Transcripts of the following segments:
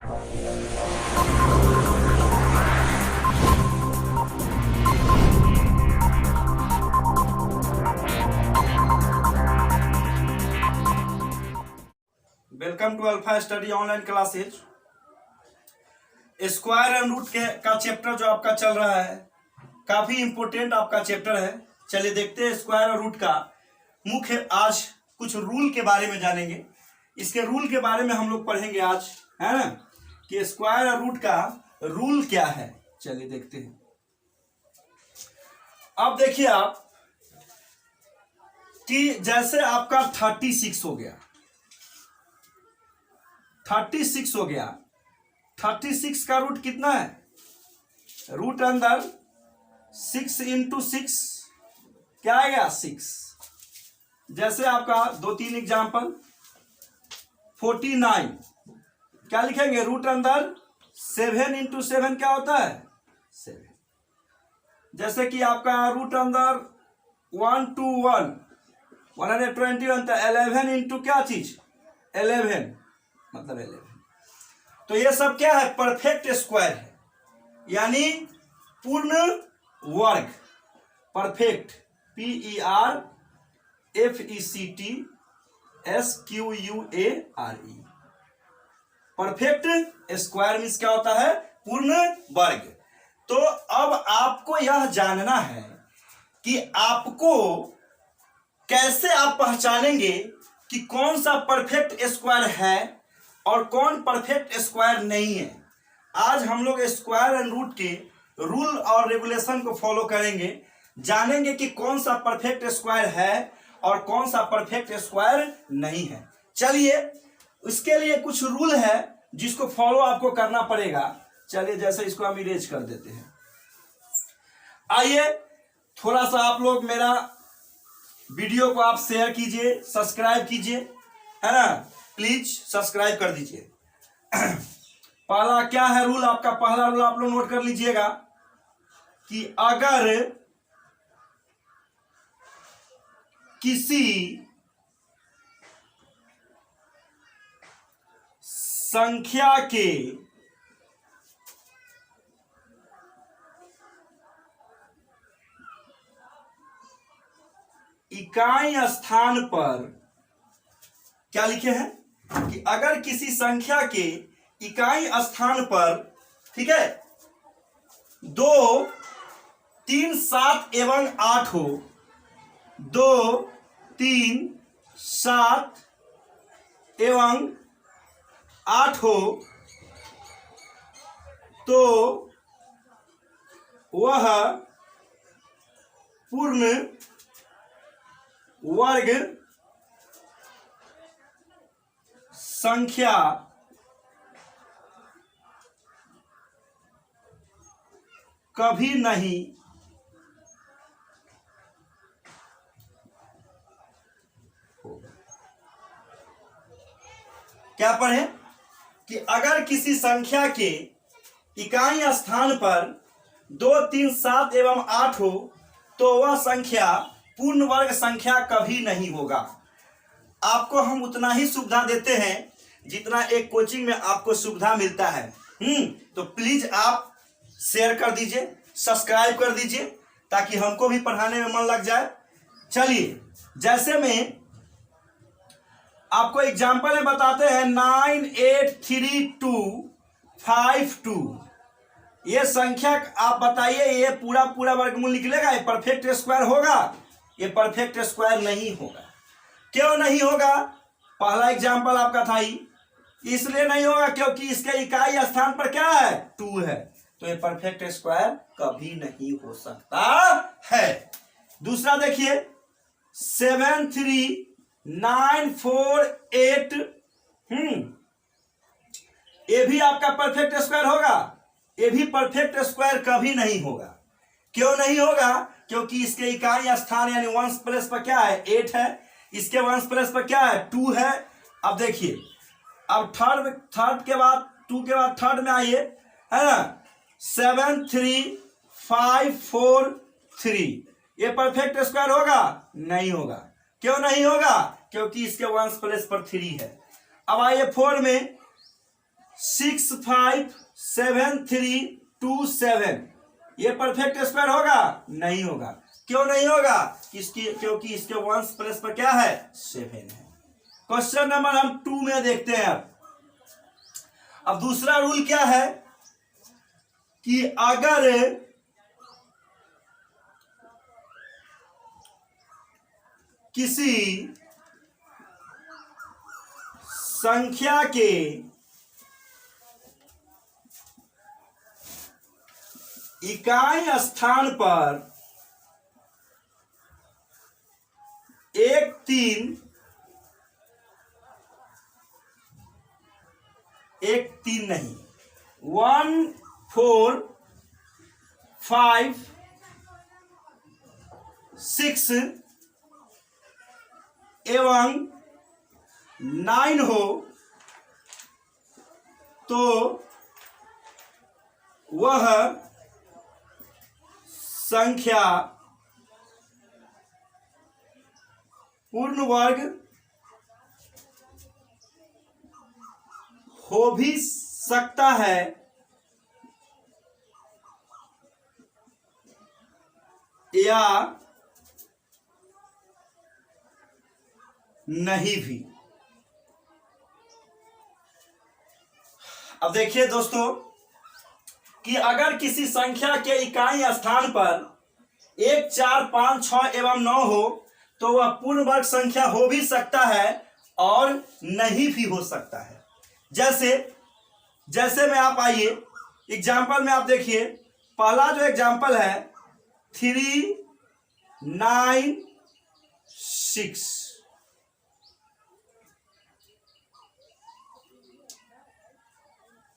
Welcome to alpha study online classes. Square and root का chapter जो आपका चल रहा है काफी इंपोर्टेंट आपका चैप्टर है। चलिए देखते हैं स्क्वायर और रूट का मुख्य। आज कुछ रूल के बारे में जानेंगे। इसके रूल के बारे में हम लोग पढ़ेंगे आज, है ना, कि स्क्वायर और रूट का रूल क्या है। चलिए देखते हैं। अब देखिए आप कि जैसे आपका 36 हो गया, 36 हो गया। 36 का रूट कितना है? रूट अंदर 6 इंटू 6 क्या आएगा? 6। जैसे आपका 2-3 एग्जाम्पल। 49 क्या लिखेंगे? रूट अंदर 7 इंटू 7 क्या होता है? 7। जैसे कि आपका रूट अंदर 1 to 1 121 था। 11 इंटू क्या चीज? 11 मतलब 11। तो ये सब क्या है? परफेक्ट स्क्वायर है, यानी पूर्ण वर्ग। Perfect, PERFECT SQUARE। Perfect square means क्या होता है? पूर्ण वर्ग। तो अब आपको यह जानना है कि आपको कैसे आप पहचानेंगे कि कौन सा परफेक्ट स्क्वायर है और कौन परफेक्ट स्क्वायर नहीं है। आज हम लोग स्क्वायर एंड रूट के रूल और रेगुलेशन को फॉलो करेंगे, जानेंगे कि कौन सा परफेक्ट स्क्वायर है और कौन सा परफेक्ट स्क्वायर नहीं है। चलिए, इसके लिए कुछ रूल है जिसको फॉलो आपको करना पड़ेगा। चलिए, जैसे इसको हम इरेज कर देते हैं। आइए थोड़ा सा आप लोग मेरा वीडियो को आप शेयर कीजिए, सब्सक्राइब कीजिए, है ना। प्लीज सब्सक्राइब कर दीजिए। पहला क्या है रूल आपका? पहला रूल आप लोग नोट कर लीजिएगा कि अगर किसी संख्या के इकाई स्थान पर क्या लिखे हैं कि अगर किसी संख्या के इकाई स्थान पर, ठीक है, 2, 3, 7 एवं 8 हो, 2, 3, 7 एवं 8 हो, तो वह पूर्ण वर्ग संख्या कभी नहीं होगा। क्या पढ़े कि अगर किसी संख्या के इकाई स्थान पर 2, 3, 7 एवं 8 हो, तो वह संख्या पूर्ण वर्ग संख्या कभी नहीं होगा। आपको हम उतना ही सुविधा देते हैं जितना एक कोचिंग में आपको सुविधा मिलता है। तो प्लीज आप शेयर कर दीजिए, सब्सक्राइब कर दीजिए, ताकि हमको भी पढ़ाने में मन लग जाए। चलिए, जैसे में आपको एग्जाम्पल में बताते हैं 98325 ये संख्या आप बताइए, ये पूरा पूरा वर्गमूल निकलेगा? ये परफेक्ट स्क्वायर होगा? ये परफेक्ट स्क्वायर नहीं होगा। क्यों नहीं होगा? पहला एग्जाम्पल आपका था ही, इसलिए नहीं होगा क्योंकि इसके इकाई स्थान पर क्या है? 2 है। तो ये परफेक्ट स्क्वायर कभी नहीं हो सकता है। दूसरा देखिए 73948, ये भी आपका परफेक्ट स्क्वायर होगा? ये भी परफेक्ट स्क्वायर कभी नहीं होगा। क्यों नहीं होगा? क्योंकि इसके इकाई स्थान यानी वंश प्लेस पर क्या है? 8 है। इसके वंश प्लेस पर क्या है? 2 है। अब देखिए, अब थर्ड के बाद 2 के बाद थर्ड में आइए, है ना। 73543 ये परफेक्ट स्क्वायर होगा? नहीं होगा। क्यों नहीं होगा? क्योंकि इसके वंश प्लेस पर 3 है। अब आइए 4 में 65732 ये परफेक्ट स्क्वायर होगा? नहीं होगा। क्यों नहीं होगा? क्योंकि इसके वंश प्लस पर क्या है? 7 है। क्वेश्चन नंबर हम 2 में देखते हैं। अब दूसरा रूल क्या है कि अगर किसी संख्या के इकाई स्थान पर 1 3 नहीं 1 4 5 6 एवं 9 हो तो वह संख्या पूर्ण वर्ग हो भी सकता है या नहीं भी। अब देखिए दोस्तों कि अगर किसी संख्या के इकाई स्थान पर 1 4 5 6 एवं 9 हो तो वह पूर्ण वर्ग संख्या हो भी सकता है और नहीं भी हो सकता है। जैसे में आप आइए एग्जाम्पल में आप देखिए, पहला जो एग्जाम्पल है 3 9 6,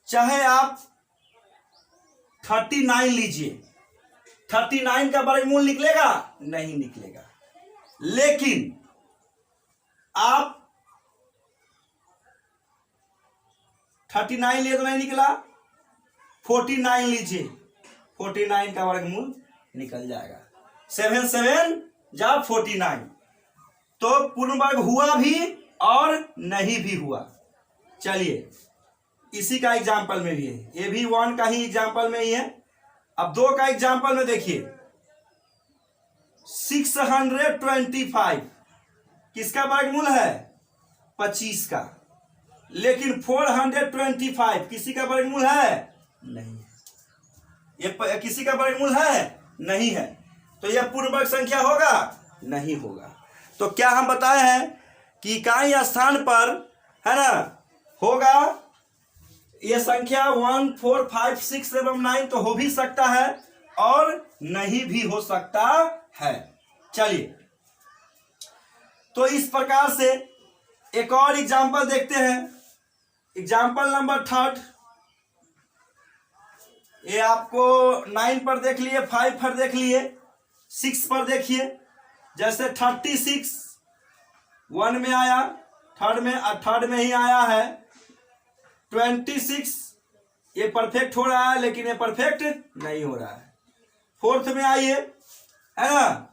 चाहे आप 39 लीजिए, 39 का वर्गमूल निकलेगा? नहीं निकलेगा। लेकिन आप 39 लिए तो नहीं निकला, 49 लीजिए, 49 का वर्गमूल निकल जाएगा। 7 7 जा 49, तो पूर्ण वर्ग हुआ भी और नहीं भी हुआ। चलिए इसी का एग्जाम्पल में भी है, ये भी 1 का ही एग्जाम्पल में ही है। अब 2 का एग्जाम्पल में देखिए 625 किसका वर्गमूल है? 25 का। लेकिन 425 किसी का वर्गमूल है? नहीं है। ये किसी का वर्गमूल है? नहीं है। तो यह पूर्ण वर्ग संख्या होगा? नहीं होगा। तो क्या हम बताए हैं कि इकाई स्थान पर है ना होगा यह संख्या 1 4 5 6 एवं 9 तो हो भी सकता है और नहीं भी हो सकता है। चलिए तो इस प्रकार से एक और एग्जाम्पल देखते हैं। एग्जाम्पल नंबर 3, ये आपको 9 पर देख लिए, 5 पर देख लिए, 6 पर देखिए। जैसे 36 1 में आया, थर्ड में ही आया है। 26 ये परफेक्ट हो रहा है लेकिन ये परफेक्ट नहीं हो रहा है। 4th में आइए, है ना।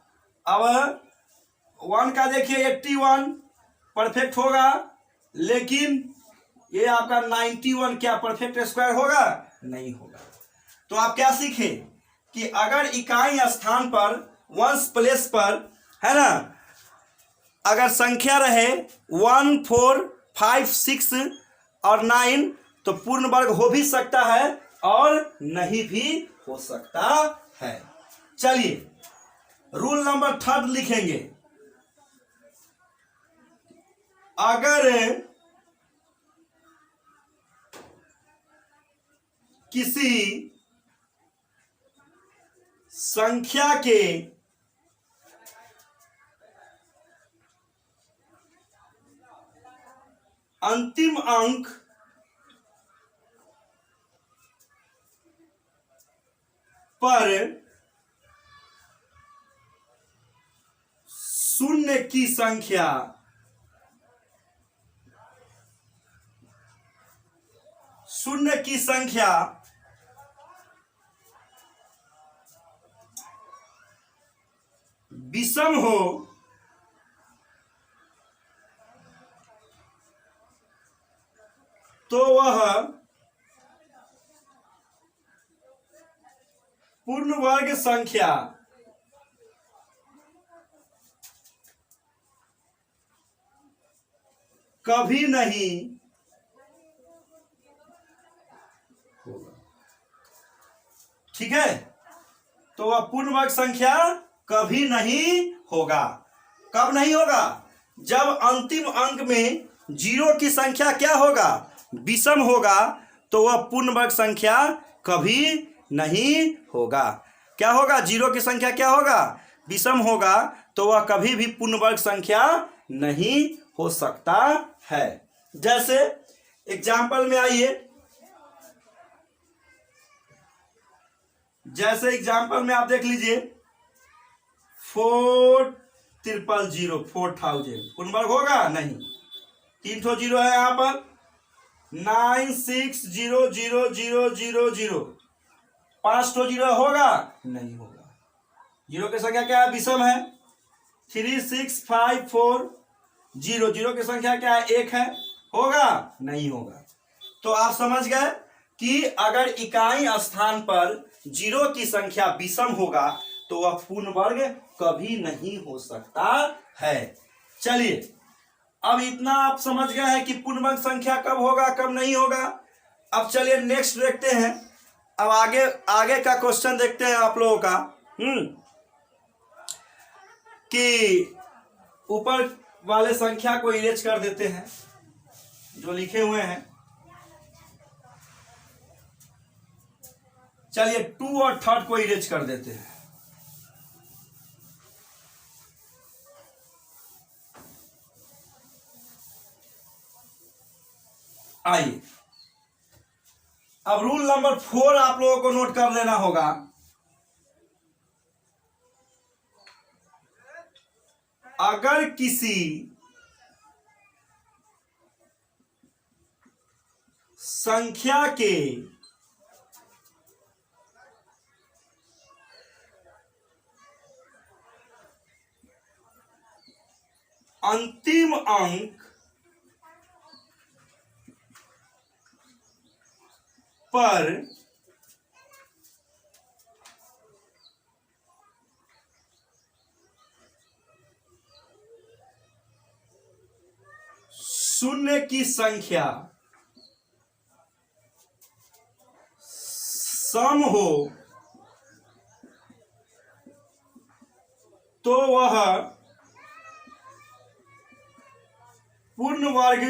अब 1 का देखिए 81 परफेक्ट होगा, लेकिन ये आपका 91 क्या परफेक्ट स्क्वायर होगा? नहीं होगा। तो आप क्या सीखे कि अगर इकाई स्थान पर वंश प्लेस पर है ना अगर संख्या रहे 1 4 5 6 और 9 तो पूर्ण वर्ग हो भी सकता है और नहीं भी हो सकता है। चलिए रूल नंबर 3 लिखेंगे। अगर किसी संख्या के अंतिम अंक पर शून्य की संख्या विषम हो तो वह पूर्ण वर्ग संख्या कभी नहीं होगा। ठीक है, तो वह पूर्ण वर्ग संख्या कभी नहीं होगा। कब नहीं होगा? जब अंतिम अंक में जीरो की संख्या क्या होगा? विषम होगा, तो वह पूर्ण वर्ग संख्या कभी नहीं होगा। क्या होगा? जीरो की संख्या क्या होगा? विषम होगा, तो वह कभी भी पूर्ण वर्ग संख्या नहीं हो सकता है। जैसे एग्जाम्पल में आइए, जैसे एग्जाम्पल में आप देख लीजिए 4000 पूर्ण वर्ग होगा? नहीं। 3 ठो जीरो है यहां पर। 960000 5 ठो जीरो होगा? नहीं होगा। जीरो की संख्या क्या है? विषम है। 36540 जीरो की संख्या क्या है? 1 है। होगा? नहीं होगा। तो आप समझ गए कि अगर इकाई स्थान पर जीरो की संख्या विषम होगा तो वह पूर्ण वर्ग कभी नहीं हो सकता है। चलिए, अब इतना आप समझ गए हैं कि पूर्ण वर्ग संख्या कब होगा कब नहीं होगा। अब चलिए नेक्स्ट देखते हैं। अब आगे का क्वेश्चन देखते हैं आप लोगों का। कि ऊपर वाले संख्या को इरेज कर देते हैं जो लिखे हुए हैं। चलिए 2 और 3 को इरेज कर देते हैं। आइए, अब रूल नंबर 4 आप लोगों को नोट कर लेना होगा। अगर किसी संख्या के अंतिम अंक पर शून्य की संख्या सम हो तो वह पूर्ण वर्ग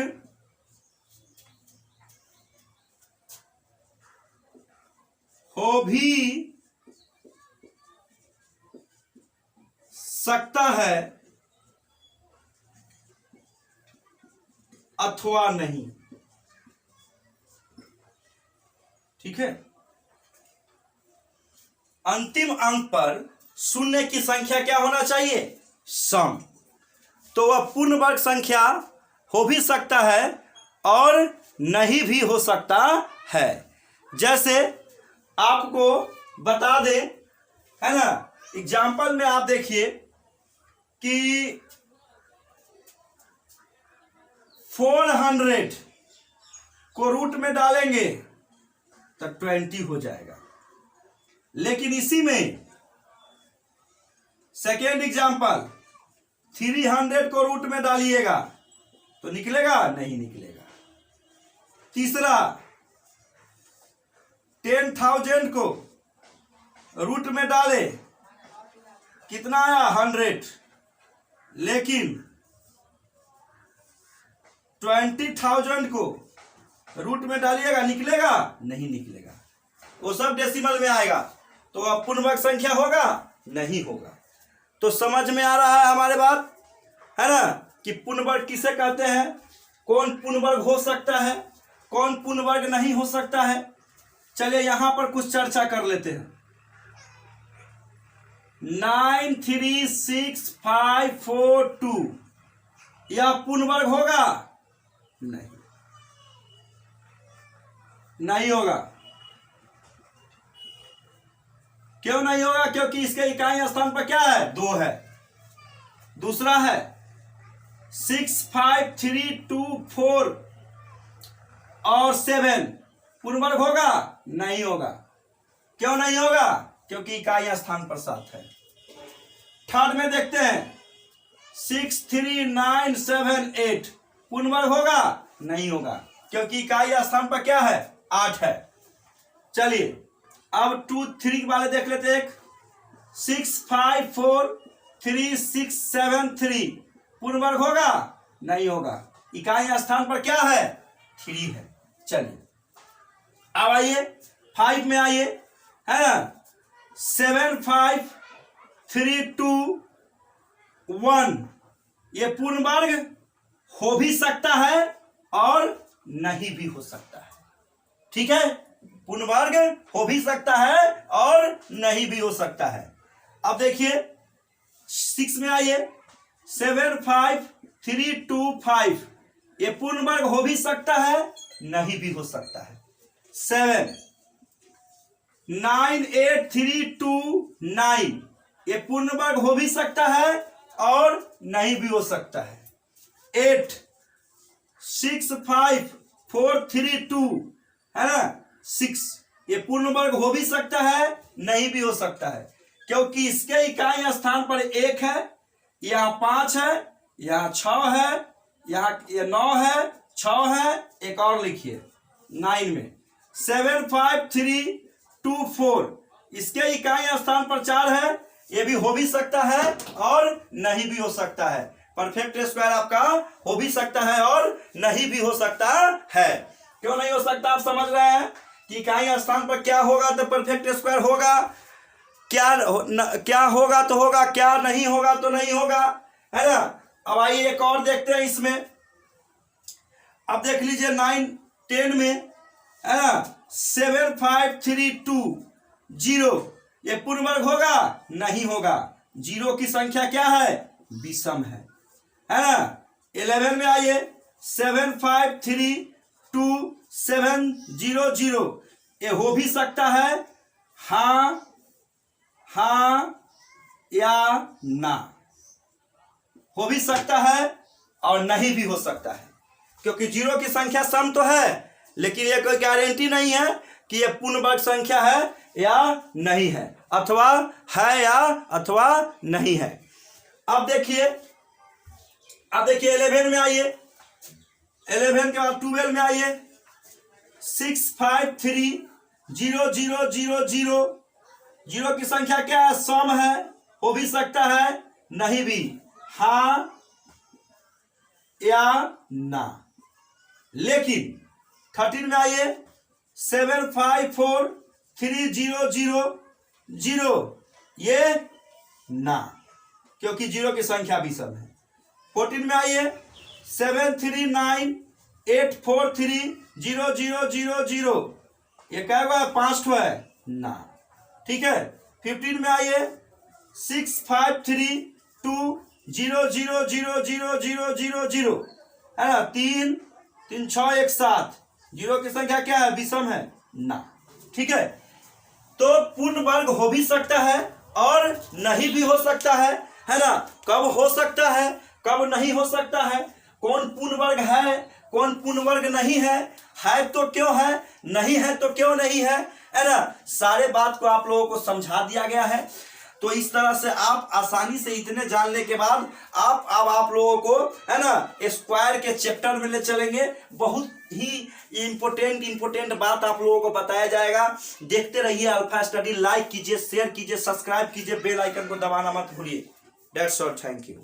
हो भी सकता है अथवा नहीं। ठीक है, अंतिम अंक पर शून्य की संख्या क्या होना चाहिए? सम। तो वह पूर्ण वर्ग संख्या हो भी सकता है और नहीं भी हो सकता है। जैसे आपको बता दें, है ना, एग्जाम्पल में आप देखिए कि 400 को रूट में डालेंगे तो 20 हो जाएगा। लेकिन इसी में सेकेंड एग्जाम्पल 300 को रूट में डालिएगा तो निकलेगा? नहीं निकलेगा। तीसरा 10,000 को रूट में डाले, कितना आया? 100। लेकिन 20,000 को रूट में डालिएगा, निकलेगा? नहीं निकलेगा। वो सब डेसिमल में आएगा, तो अब पूर्ण वर्ग संख्या होगा? नहीं होगा। तो समझ में आ रहा है हमारे बात, है ना, कि पूर्ण वर्ग किसे कहते हैं, कौन पूर्ण वर्ग हो सकता है, कौन पूर्ण वर्ग नहीं हो सकता है। चलिए यहां पर कुछ चर्चा कर लेते हैं। 93652 यह पूर्ण वर्ग होगा? नहीं, नहीं होगा। क्यों नहीं होगा? क्योंकि इसके इकाई स्थान पर क्या है? 2 है। दूसरा है 65324 और 7 पूर्ण वर्ग होगा? नहीं होगा। क्यों नहीं होगा? क्योंकि इकाई स्थान पर 7 है। थर्ड में देखते हैं 6 3 9 7 8 पूर्ण वर्ग होगा? नहीं होगा, क्योंकि इकाई स्थान पर क्या है? 8 है। चलिए अब 2 3 वाले देख लेते हैं। एक 6 5 4 3 6 7 3 पूर्ण वर्ग होगा? नहीं होगा, इकाई स्थान पर क्या है? 3 है। चलिए अब आइए 5 में आइए, है ना? 7 5 3 2 1 ये पूर्ण वर्ग हो भी सकता है और नहीं भी हो सकता है। ठीक है, पूर्ण वर्ग हो भी सकता है और नहीं भी हो सकता है। अब देखिए 6 में आइए, 7 5 3 2 5 ये पूर्ण वर्ग हो भी सकता है, नहीं भी हो सकता है। 7 9 8 3 2 9 ये पूर्ण वर्ग हो भी सकता है और नहीं भी हो सकता है। 8 6 5 4 3 2 है ना, 6 ये पूर्ण वर्ग हो भी सकता है, नहीं भी हो सकता है, क्योंकि इसके इकाई स्थान पर 1 है, यहाँ 5 है, यहाँ 6 है, यहाँ 9 है, 6 है, एक और लिखिए 9 में 7 5 3 2 4 इसके इकाई स्थान पर 4 है, ये भी हो भी सकता है और नहीं भी हो सकता है। परफेक्ट स्क्वायर आपका हो भी सकता है और नहीं भी हो सकता है। क्यों नहीं हो सकता? आप समझ रहे हैं कि इकाई स्थान पर क्या होगा तो परफेक्ट स्क्वायर होगा, क्या होगा तो होगा, क्या नहीं होगा तो नहीं होगा, है ना? अब आइए एक और देखते हैं इसमें। अब देख लीजिए 9 10 में, है ना? 7 5 3 2 0 ये पूर्ण वर्ग होगा? नहीं होगा, 0 की संख्या क्या है? विषम है ना? 11 में आइए, 7 5 3 2 7 0 0 ये हो भी सकता है, हाँ हाँ या ना, हो भी सकता है और नहीं भी हो सकता है, क्योंकि 0 की संख्या सम तो है, लेकिन ये कोई गारंटी नहीं है कि ये पूर्ण वर्ग संख्या है या नहीं है, अथवा है या अथवा नहीं है। अब देखिए 11 में आइए, 11 के बाद 12 में आइए, 6 5 3 0 0 0 0 0 की संख्या क्या है? सम है, हो भी सकता है, नहीं भी, हाँ या ना। लेकिन 13 में आइए, 7 5 4 3 0 0 0 ये ना, क्योंकि 0 की संख्या विषम है। 14 में आइए, 7 3 9 8 4 3 0 0 0 0 ये क्या होगा? 5 ठो है ना, ठीक है। 15 में आइए, 6 5 3 2 0 0 0 0 0 0 0 है ना, 3 3 6 1 7 0 की संख्या क्या है? विषम है ना, ठीक है। तो पूर्ण वर्ग हो भी सकता है और नहीं भी हो सकता है ना? कब हो सकता है, कब नहीं हो सकता है, कौन पूर्ण वर्ग है, कौन पूर्ण वर्ग नहीं है तो क्यों है, नहीं है तो क्यों नहीं है ना? सारे बात को आप लोगों को समझा दिया गया है। तो इस तरह से आप आसानी से इतने जानने के बाद आप लोगों को, है ना, स्क्वायर के चैप्टर में ले चलेंगे। बहुत ही इंपोर्टेंट बात आप लोगों को बताया जाएगा। देखते रहिए अल्फा स्टडी। लाइक कीजिए, शेयर कीजिए, सब्सक्राइब कीजिए, बेल आइकन को दबाना मत भूलिए। That's all, thank you.